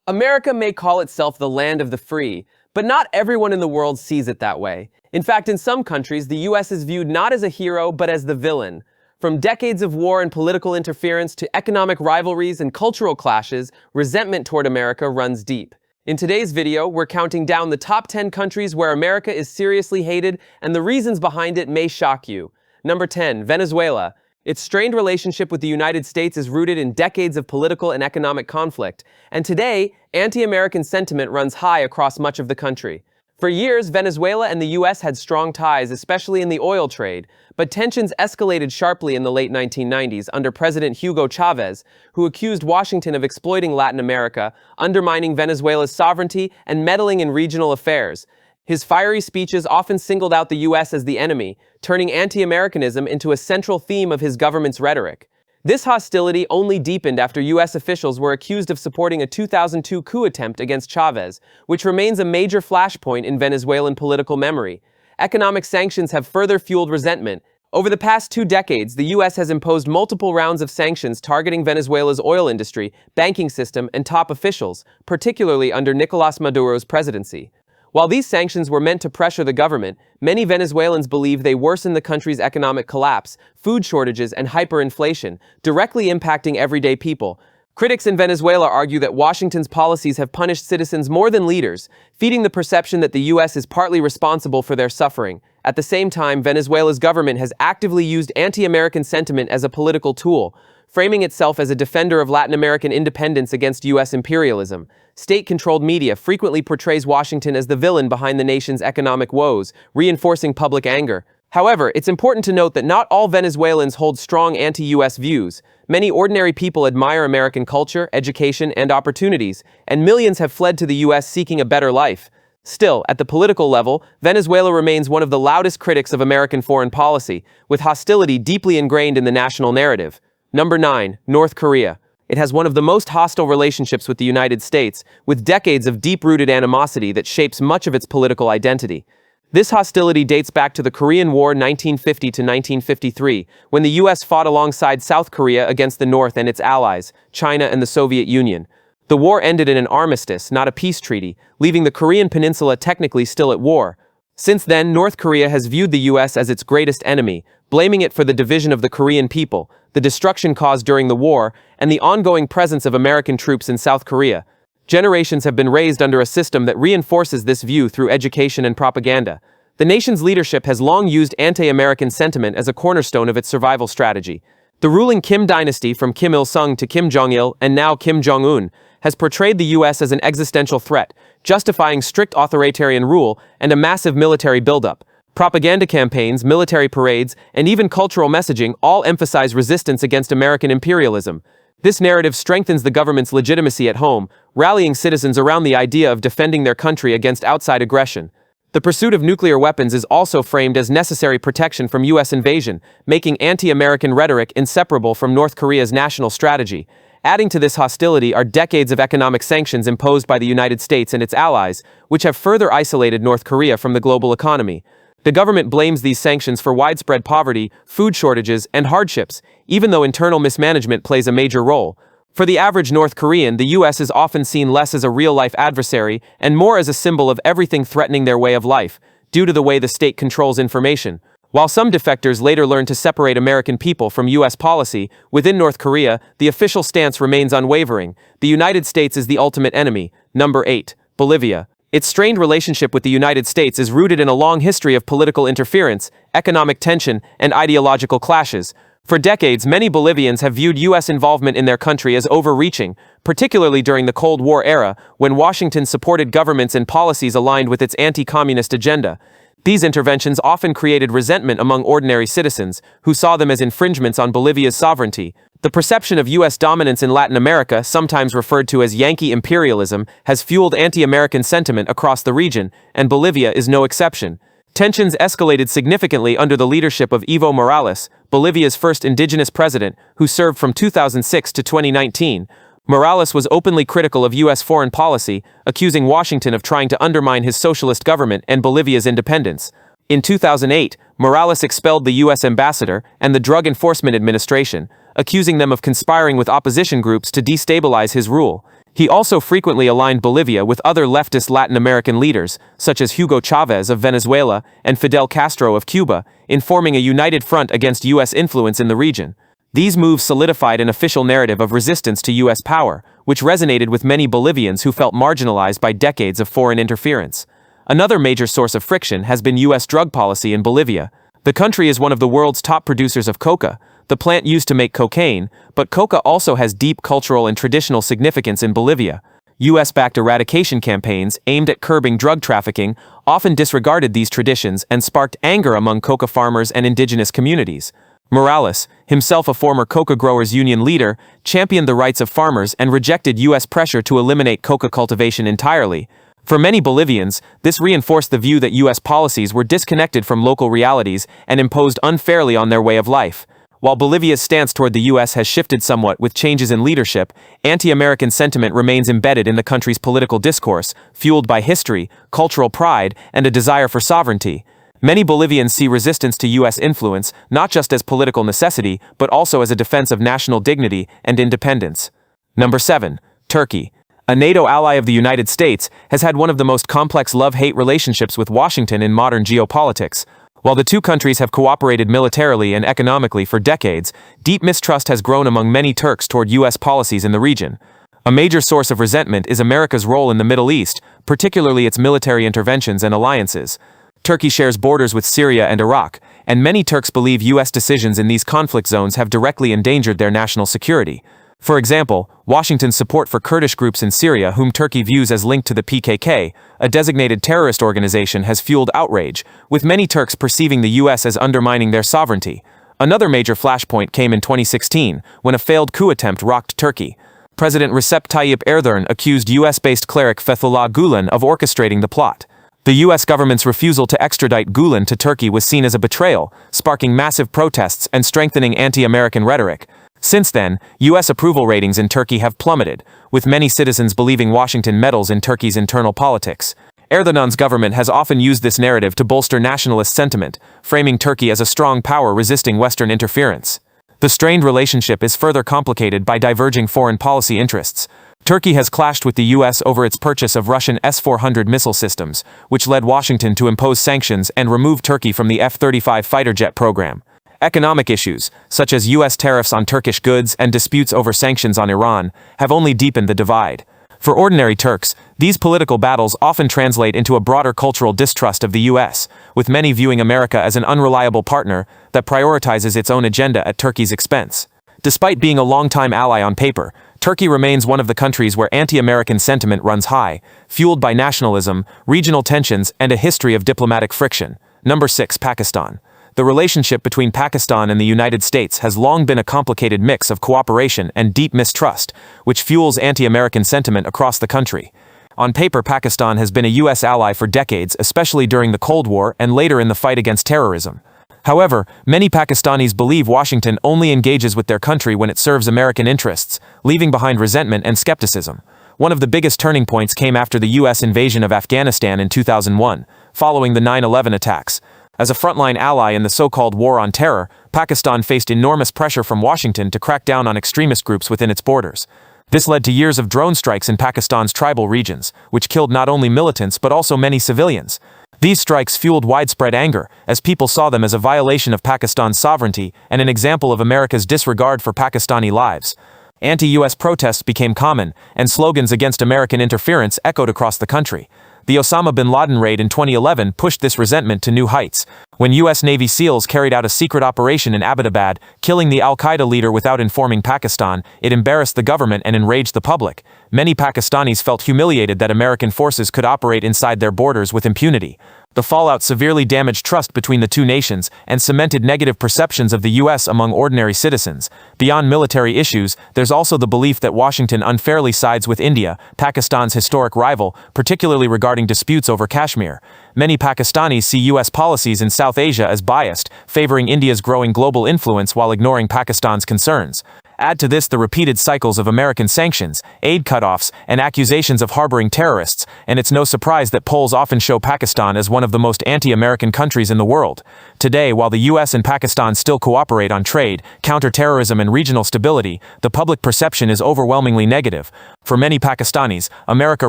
America may call itself the land of the free, but not everyone in the world sees it that way. In fact, in some countries, the US is viewed not as a hero, but as the villain. From decades of war and political interference to economic rivalries and cultural clashes, resentment toward America runs deep. In today's video, we're counting down the top 10 countries where America is seriously hated, and the reasons behind it may shock you. Number 10, Venezuela. Its strained relationship with the United States is rooted in decades of political and economic conflict, and today, anti-American sentiment runs high across much of the country. For years, Venezuela and the US had strong ties, especially in the oil trade, but tensions escalated sharply in the late 1990s under President Hugo Chavez, who accused Washington of exploiting Latin America, undermining Venezuela's sovereignty, and meddling in regional affairs. His fiery speeches often singled out the US as the enemy, turning anti-Americanism into a central theme of his government's rhetoric. This hostility only deepened after US officials were accused of supporting a 2002 coup attempt against Chavez, which remains a major flashpoint in Venezuelan political memory. Economic sanctions have further fueled resentment. Over the past 2 decades, the US has imposed multiple rounds of sanctions targeting Venezuela's oil industry, banking system, and top officials, particularly under Nicolás Maduro's presidency. While these sanctions were meant to pressure the government, many Venezuelans believe they worsen the country's economic collapse, food shortages, and hyperinflation, directly impacting everyday people. Critics in Venezuela argue that Washington's policies have punished citizens more than leaders, feeding the perception that the US is partly responsible for their suffering. At the same time, Venezuela's government has actively used anti-American sentiment as a political tool, framing itself as a defender of Latin American independence against US imperialism. State-controlled media frequently portrays Washington as the villain behind the nation's economic woes, reinforcing public anger. However, it's important to note that not all Venezuelans hold strong anti-US views. Many ordinary people admire American culture, education, and opportunities, and millions have fled to the US seeking a better life. Still, at the political level, Venezuela remains one of the loudest critics of American foreign policy, with hostility deeply ingrained in the national narrative. Number 9, North Korea. It has one of the most hostile relationships with the United States, with decades of deep-rooted animosity that shapes much of its political identity. This hostility dates back to the Korean War 1950 to 1953, when the US fought alongside South Korea against the North and its allies, China and the Soviet Union. The war ended in an armistice, not a peace treaty, leaving the Korean peninsula technically still at war. Since then, North Korea has viewed the US as its greatest enemy, blaming it for the division of the Korean people, the destruction caused during the war, and the ongoing presence of American troops in South Korea. Generations have been raised under a system that reinforces this view through education and propaganda. The nation's leadership has long used anti-American sentiment as a cornerstone of its survival strategy. The ruling Kim dynasty, from Kim Il-sung to Kim Jong-il and now Kim Jong-un, has portrayed the US as an existential threat, justifying strict authoritarian rule and a massive military buildup. Propaganda campaigns, military parades, and even cultural messaging all emphasize resistance against American imperialism. This narrative strengthens the government's legitimacy at home, rallying citizens around the idea of defending their country against outside aggression. The pursuit of nuclear weapons is also framed as necessary protection from US invasion, making anti-American rhetoric inseparable from North Korea's national strategy. Adding to this hostility are decades of economic sanctions imposed by the United States and its allies, which have further isolated North Korea from the global economy. The government blames these sanctions for widespread poverty, food shortages, and hardships, even though internal mismanagement plays a major role. For the average North Korean, the US is often seen less as a real-life adversary and more as a symbol of everything threatening their way of life, due to the way the state controls information. While some defectors later learned to separate American people from US policy, within North Korea, the official stance remains unwavering. The United States is the ultimate enemy. Number 8, Bolivia. Its strained relationship with the United States is rooted in a long history of political interference, economic tension, and ideological clashes. For decades, many Bolivians have viewed US involvement in their country as overreaching, particularly during the Cold War era, when Washington supported governments and policies aligned with its anti-communist agenda. These interventions often created resentment among ordinary citizens, who saw them as infringements on Bolivia's sovereignty. The perception of US dominance in Latin America, sometimes referred to as Yankee imperialism, has fueled anti-American sentiment across the region, and Bolivia is no exception. Tensions escalated significantly under the leadership of Evo Morales, Bolivia's first indigenous president, who served from 2006 to 2019. Morales was openly critical of US foreign policy, accusing Washington of trying to undermine his socialist government and Bolivia's independence. In 2008, Morales expelled the US ambassador and the Drug Enforcement Administration, accusing them of conspiring with opposition groups to destabilize his rule. He also frequently aligned Bolivia with other leftist Latin American leaders, such as Hugo Chavez of Venezuela and Fidel Castro of Cuba, in forming a united front against U.S. influence in the region. These moves solidified an official narrative of resistance to U.S. power, which resonated with many Bolivians who felt marginalized by decades of foreign interference. Another major source of friction has been U.S. drug policy in Bolivia. The country is one of the world's top producers of coca, the plant used to make cocaine, but coca also has deep cultural and traditional significance in Bolivia. U.S.-backed eradication campaigns aimed at curbing drug trafficking often disregarded these traditions and sparked anger among coca farmers and indigenous communities. Morales, himself a former coca growers union leader, championed the rights of farmers and rejected U.S. pressure to eliminate coca cultivation entirely. For many Bolivians, this reinforced the view that U.S. policies were disconnected from local realities and imposed unfairly on their way of life. While Bolivia's stance toward the U.S. has shifted somewhat with changes in leadership, anti-American sentiment remains embedded in the country's political discourse, fueled by history, cultural pride, and a desire for sovereignty. Many Bolivians see resistance to U.S. influence not just as political necessity, but also as a defense of national dignity and independence. Number 7. Turkey. A NATO ally of the United States, has had one of the most complex love-hate relationships with Washington in modern geopolitics. While the two countries have cooperated militarily and economically for decades, deep mistrust has grown among many Turks toward U.S. policies in the region. A major source of resentment is America's role in the Middle East, particularly its military interventions and alliances. Turkey shares borders with Syria and Iraq, and many Turks believe U.S. decisions in these conflict zones have directly endangered their national security. For example, Washington's support for Kurdish groups in Syria, whom Turkey views as linked to the PKK, a designated terrorist organization, has fueled outrage, with many Turks perceiving the U.S. as undermining their sovereignty. Another major flashpoint came in 2016, when a failed coup attempt rocked Turkey. President Recep Tayyip Erdogan accused U.S.-based cleric Fethullah Gulen of orchestrating the plot. The U.S. government's refusal to extradite Gulen to Turkey was seen as a betrayal, sparking massive protests and strengthening anti-American rhetoric. Since then, U.S. approval ratings in Turkey have plummeted, with many citizens believing Washington meddles in Turkey's internal politics. Erdogan's government has often used this narrative to bolster nationalist sentiment, framing Turkey as a strong power resisting Western interference. The strained relationship is further complicated by diverging foreign policy interests. Turkey has clashed with the U.S. over its purchase of Russian S-400 missile systems, which led Washington to impose sanctions and remove Turkey from the F-35 fighter jet program. Economic issues, such as U.S. tariffs on Turkish goods and disputes over sanctions on Iran, have only deepened the divide. For ordinary Turks, these political battles often translate into a broader cultural distrust of the U.S., with many viewing America as an unreliable partner that prioritizes its own agenda at Turkey's expense. Despite being a longtime ally on paper, Turkey remains one of the countries where anti-American sentiment runs high, fueled by nationalism, regional tensions, and a history of diplomatic friction. Number 6. Pakistan. The relationship between Pakistan and the United States has long been a complicated mix of cooperation and deep mistrust, which fuels anti-American sentiment across the country. On paper, Pakistan has been a U.S. ally for decades, especially during the Cold War and later in the fight against terrorism. However, many Pakistanis believe Washington only engages with their country when it serves American interests, leaving behind resentment and skepticism. One of the biggest turning points came after the U.S. invasion of Afghanistan in 2001, following the 9/11 attacks. As a frontline ally in the so-called War on Terror, Pakistan faced enormous pressure from Washington to crack down on extremist groups within its borders. This led to years of drone strikes in Pakistan's tribal regions, which killed not only militants but also many civilians. These strikes fueled widespread anger, as people saw them as a violation of Pakistan's sovereignty and an example of America's disregard for Pakistani lives. Anti-U.S. protests became common, and slogans against American interference echoed across the country. The Osama bin Laden raid in 2011 pushed this resentment to new heights. When U.S. Navy SEALs carried out a secret operation in Abbottabad, killing the al-Qaeda leader without informing Pakistan, it embarrassed the government and enraged the public. Many Pakistanis felt humiliated that American forces could operate inside their borders with impunity. The fallout severely damaged trust between the two nations and cemented negative perceptions of the U.S. among ordinary citizens. Beyond military issues, there's also the belief that Washington unfairly sides with India, Pakistan's historic rival, particularly regarding disputes over Kashmir. Many Pakistanis see U.S. policies in South Asia as biased, favoring India's growing global influence while ignoring Pakistan's concerns. Add to this the repeated cycles of American sanctions, aid cutoffs, and accusations of harboring terrorists, and it's no surprise that polls often show Pakistan as one of the most anti-American countries in the world. Today, while the US and Pakistan still cooperate on trade, counterterrorism, and regional stability, the public perception is overwhelmingly negative. For many Pakistanis, America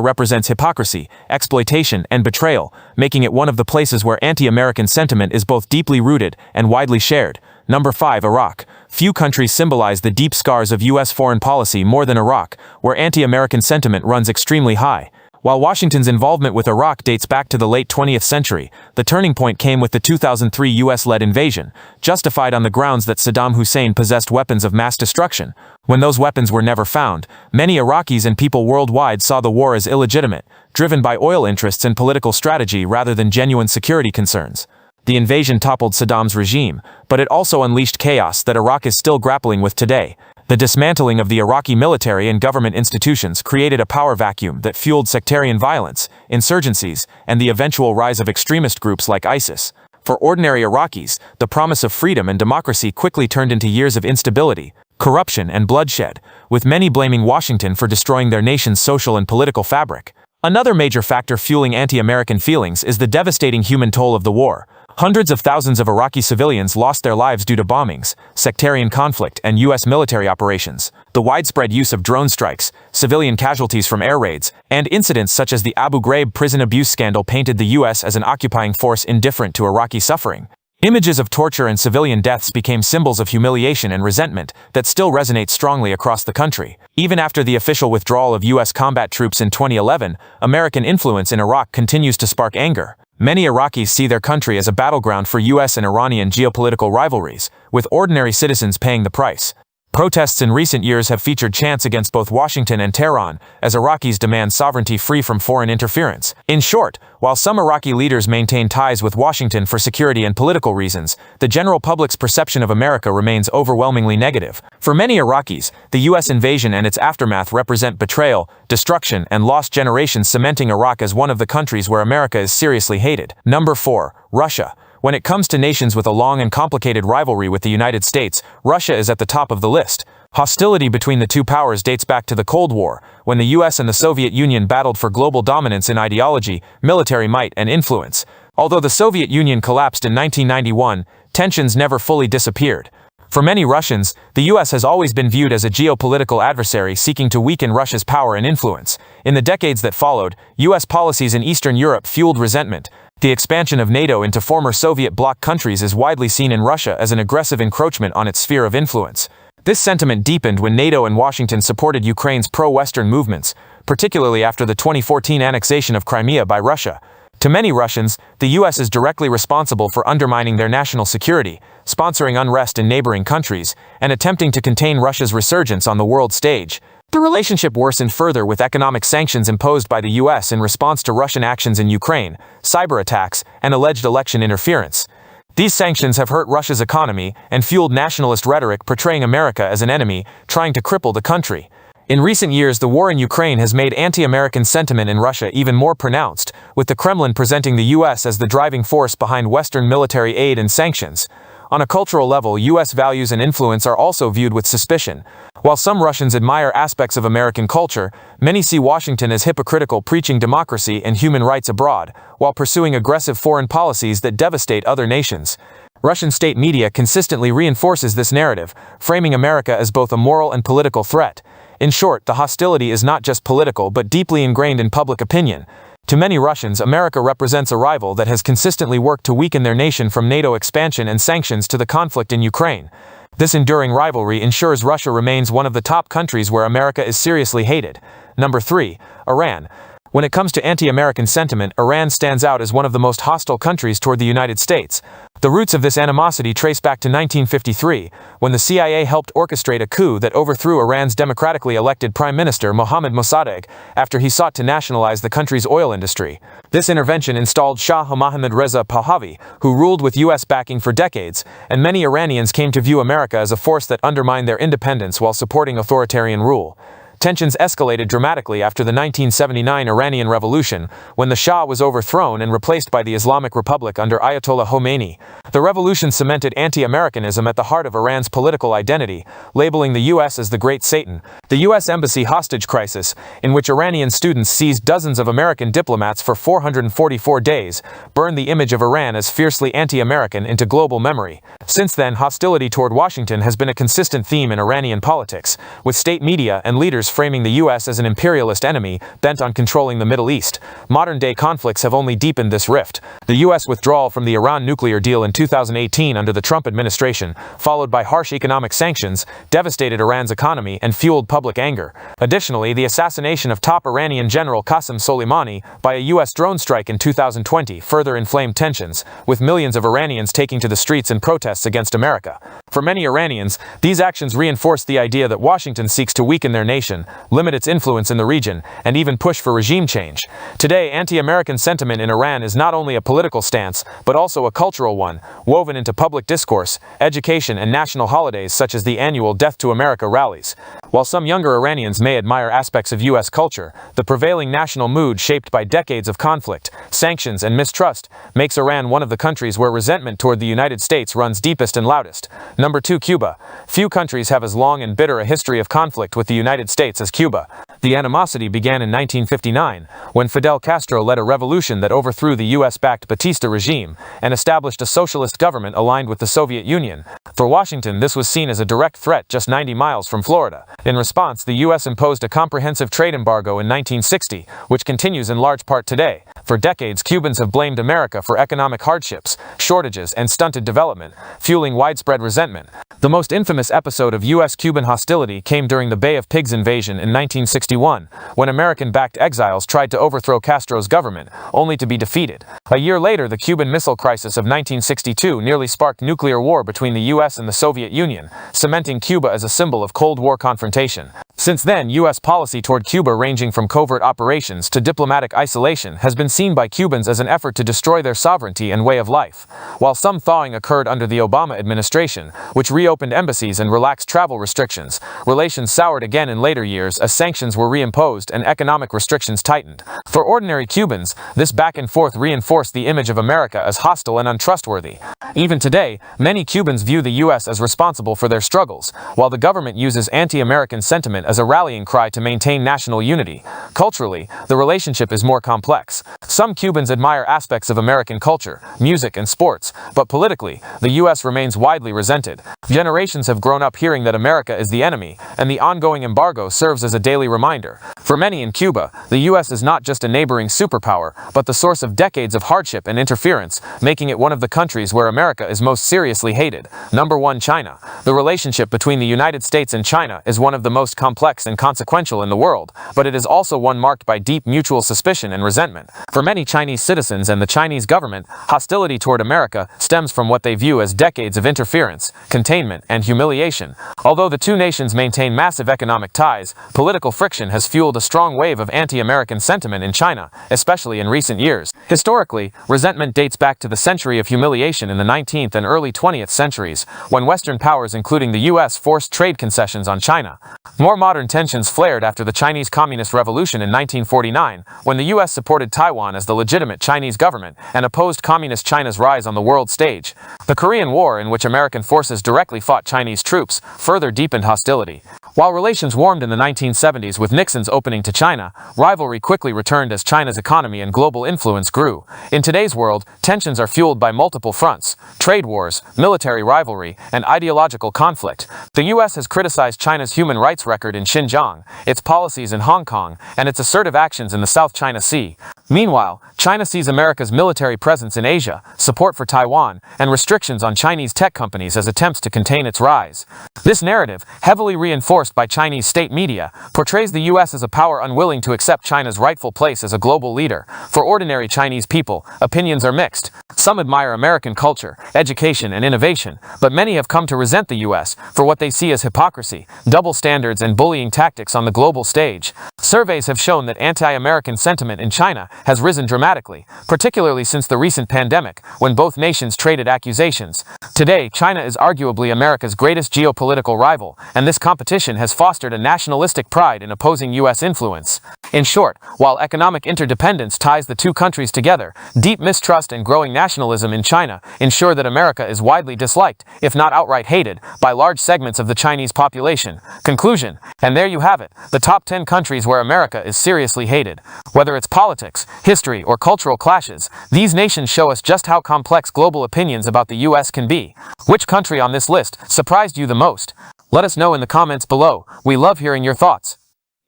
represents hypocrisy, exploitation, and betrayal, making it one of the places where anti-American sentiment is both deeply rooted and widely shared. Number 5. Iraq. Few countries symbolize the deep scars of US foreign policy more than Iraq, where anti-American sentiment runs extremely high. While Washington's involvement with Iraq dates back to the late 20th century, the turning point came with the 2003 US-led invasion, justified on the grounds that Saddam Hussein possessed weapons of mass destruction. When those weapons were never found, many Iraqis and people worldwide saw the war as illegitimate, driven by oil interests and political strategy rather than genuine security concerns. The invasion toppled Saddam's regime, but it also unleashed chaos that Iraq is still grappling with today. The dismantling of the Iraqi military and government institutions created a power vacuum that fueled sectarian violence, insurgencies, and the eventual rise of extremist groups like ISIS. For ordinary Iraqis, the promise of freedom and democracy quickly turned into years of instability, corruption, and bloodshed, with many blaming Washington for destroying their nation's social and political fabric. Another major factor fueling anti-American feelings is the devastating human toll of the war. Hundreds of thousands of Iraqi civilians lost their lives due to bombings, sectarian conflict, and US military operations. The widespread use of drone strikes, civilian casualties from air raids, and incidents such as the Abu Ghraib prison abuse scandal painted the US as an occupying force indifferent to Iraqi suffering. Images of torture and civilian deaths became symbols of humiliation and resentment that still resonate strongly across the country. Even after the official withdrawal of US combat troops in 2011, American influence in Iraq continues to spark anger. Many Iraqis see their country as a battleground for US and Iranian geopolitical rivalries, with ordinary citizens paying the price. Protests in recent years have featured chants against both Washington and Tehran, as Iraqis demand sovereignty free from foreign interference. In short, while some Iraqi leaders maintain ties with Washington for security and political reasons, the general public's perception of America remains overwhelmingly negative. For many Iraqis, the US invasion and its aftermath represent betrayal, destruction, and lost generations, cementing Iraq as one of the countries where America is seriously hated. Number 4. Russia. When it comes to nations with a long and complicated rivalry with the United States, Russia is at the top of the list. Hostility between the two powers dates back to the Cold War, when the US and the Soviet Union battled for global dominance in ideology, military might, and influence. Although the Soviet Union collapsed in 1991, tensions never fully disappeared. For many Russians, the US has always been viewed as a geopolitical adversary seeking to weaken Russia's power and influence. In the decades that followed, US policies in Eastern Europe fueled resentment. The expansion of NATO into former Soviet bloc countries is widely seen in Russia as an aggressive encroachment on its sphere of influence. This sentiment deepened when NATO and Washington supported Ukraine's pro-Western movements, particularly after the 2014 annexation of Crimea by Russia. To many Russians, the US is directly responsible for undermining their national security, sponsoring unrest in neighboring countries, and attempting to contain Russia's resurgence on the world stage. The relationship worsened further with economic sanctions imposed by the US in response to Russian actions in Ukraine, cyber attacks, and alleged election interference. These sanctions have hurt Russia's economy and fueled nationalist rhetoric portraying America as an enemy, trying to cripple the country. In recent years, the war in Ukraine has made anti-American sentiment in Russia even more pronounced, with the Kremlin presenting the US as the driving force behind Western military aid and sanctions. On a cultural level, US values and influence are also viewed with suspicion. While some Russians admire aspects of American culture, many see Washington as hypocritical, preaching democracy and human rights abroad, while pursuing aggressive foreign policies that devastate other nations. Russian state media consistently reinforces this narrative, framing America as both a moral and political threat. In short, the hostility is not just political but deeply ingrained in public opinion. To many Russians, America represents a rival that has consistently worked to weaken their nation, from NATO expansion and sanctions to the conflict in Ukraine. This enduring rivalry ensures Russia remains one of the top countries where America is seriously hated. Number 3. Iran. When it comes to anti-American sentiment, Iran stands out as one of the most hostile countries toward the United States. The roots of this animosity trace back to 1953, when the CIA helped orchestrate a coup that overthrew Iran's democratically elected Prime Minister Mohammad Mossadegh after he sought to nationalize the country's oil industry. This intervention installed Shah Mohammad Reza Pahlavi, who ruled with US backing for decades, and many Iranians came to view America as a force that undermined their independence while supporting authoritarian rule. tensions escalated dramatically after the 1979 Iranian Revolution, when the Shah was overthrown and replaced by the Islamic Republic under Ayatollah Khomeini. The revolution cemented anti-Americanism at the heart of Iran's political identity, labeling the U.S. as the Great Satan. The U.S. Embassy hostage crisis, in which Iranian students seized dozens of American diplomats for 444 days, burned the image of Iran as fiercely anti-American into global memory. Since then, hostility toward Washington has been a consistent theme in Iranian politics, with state media and leaders framing the U.S. as an imperialist enemy bent on controlling the Middle East. Modern-day conflicts have only deepened this rift. The U.S. withdrawal from the Iran nuclear deal in 2018 under the Trump administration, followed by harsh economic sanctions, devastated Iran's economy and fueled public anger. Additionally, the assassination of top Iranian General Qasem Soleimani by a U.S. drone strike in 2020 further inflamed tensions, with millions of Iranians taking to the streets in protests against America. For many Iranians, these actions reinforce the idea that Washington seeks to weaken their nation, limit its influence in the region, and even push for regime change. Today, anti-American sentiment in Iran is not only a political stance, but also a cultural one, woven into public discourse, education, and national holidays such as the annual Death to America rallies. While some younger Iranians may admire aspects of U.S. culture, the prevailing national mood shaped by decades of conflict, sanctions, and mistrust makes Iran one of the countries where resentment toward the United States runs deepest and loudest. Number 2. Cuba. Few countries have as long and bitter a history of conflict with the United States as Cuba. The animosity began in 1959, when Fidel Castro led a revolution that overthrew the U.S.-backed Batista regime and established a socialist government aligned with the Soviet Union. For Washington, this was seen as a direct threat just 90 miles from Florida. In response, the U.S. imposed a comprehensive trade embargo in 1960, which continues in large part today. For decades, Cubans have blamed America for economic hardships, shortages, and stunted development, fueling widespread resentment. The most infamous episode of U.S.-Cuban hostility came during the Bay of Pigs invasion in 1961, when American-backed exiles tried to overthrow Castro's government, only to be defeated. A year later, the Cuban Missile Crisis of 1962 nearly sparked nuclear war between the U.S. and the Soviet Union, cementing Cuba as a symbol of Cold War confrontation. Since then, U.S. policy toward Cuba, ranging from covert operations to diplomatic isolation, has been seen by Cubans as an effort to destroy their sovereignty and way of life. While some thawing occurred under the Obama administration, which reopened embassies and relaxed travel restrictions, relations soured again in later years as sanctions were reimposed and economic restrictions tightened. For ordinary Cubans, this back and forth reinforced the image of America as hostile and untrustworthy. Even today, many Cubans view the U.S. as responsible for their struggles, while the government uses anti-American sentiment as a rallying cry to maintain national unity. Culturally, the relationship is more complex. Some Cubans admire aspects of American culture, music, and sports, but politically, the U.S. remains widely resented. Generations have grown up hearing that America is the enemy, and the ongoing embargo serves as a daily reminder. For many in Cuba, the U.S. is not just a neighboring superpower, but the source of decades of hardship and interference, making it one of the countries where America is most seriously hated. Number 1. China. The relationship between the United States and China is one of the most complex and consequential in the world, but it is also one marked by deep mutual suspicion and resentment. For many Chinese citizens and the Chinese government, hostility toward America stems from what they view as decades of interference, containment, and humiliation. Although the two nations maintain massive economic ties, political friction has fueled a strong wave of anti-American sentiment in China, especially in recent years. Historically, resentment dates back to the century of humiliation in the 19th and early 20th centuries, when Western powers including the U.S. forced trade concessions on China. More modern tensions flared after the Chinese Communist Revolution in 1949, when the U.S. supported Taiwan as the legitimate Chinese government and opposed Communist China's rise on the world stage. The Korean War, in which American forces directly fought Chinese troops, further deepened hostility. While relations warmed in the 1970s with Nixon's opening to China, rivalry quickly returned as China's economy and global influence grew. In today's world, tensions are fueled by multiple fronts: trade wars, military rivalry, and ideological conflict. The U.S. has criticized China's human rights record in Xinjiang, its policies in Hong Kong, and its assertive actions in the South China Sea. Meanwhile, China sees America's military presence in Asia, support for Taiwan, and restrictions on Chinese tech companies as attempts to contain its rise. This narrative, heavily reinforced by Chinese state media, portrays the U.S. as a power unwilling to accept China's rightful place as a global leader. For ordinary Chinese people, opinions are mixed. Some admire American culture, education, and innovation, but many have come to resent the U.S. for what they see as hypocrisy, double standards, and bullying tactics on the global stage. Surveys have shown that anti-American sentiment in China has risen dramatically, particularly since the recent pandemic, when both nations traded accusations. Today, China is arguably America's greatest geopolitical rival, and this competition has fostered a nationalistic pride in opposing U.S. influence. In short, while economic interdependence ties the two countries together, deep mistrust and growing nationalism in China ensure that America is widely disliked, if not outright hated, by large segments of the Chinese population. Conclusion. And there you have it, the top 10 countries where America is seriously hated. Whether it's politics, history, or cultural clashes, these nations show us just how complex global opinions about the U.S. can be. Which country on this list surprised you the most? Let us know in the comments below. We love hearing your thoughts.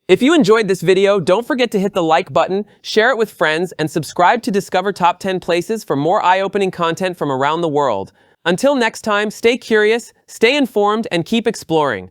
If you enjoyed this video, don't forget to hit the like button, share it with friends, and subscribe to Discover Top 10 Places for more eye-opening content from around the world. Until next time, stay curious, stay informed, and keep exploring.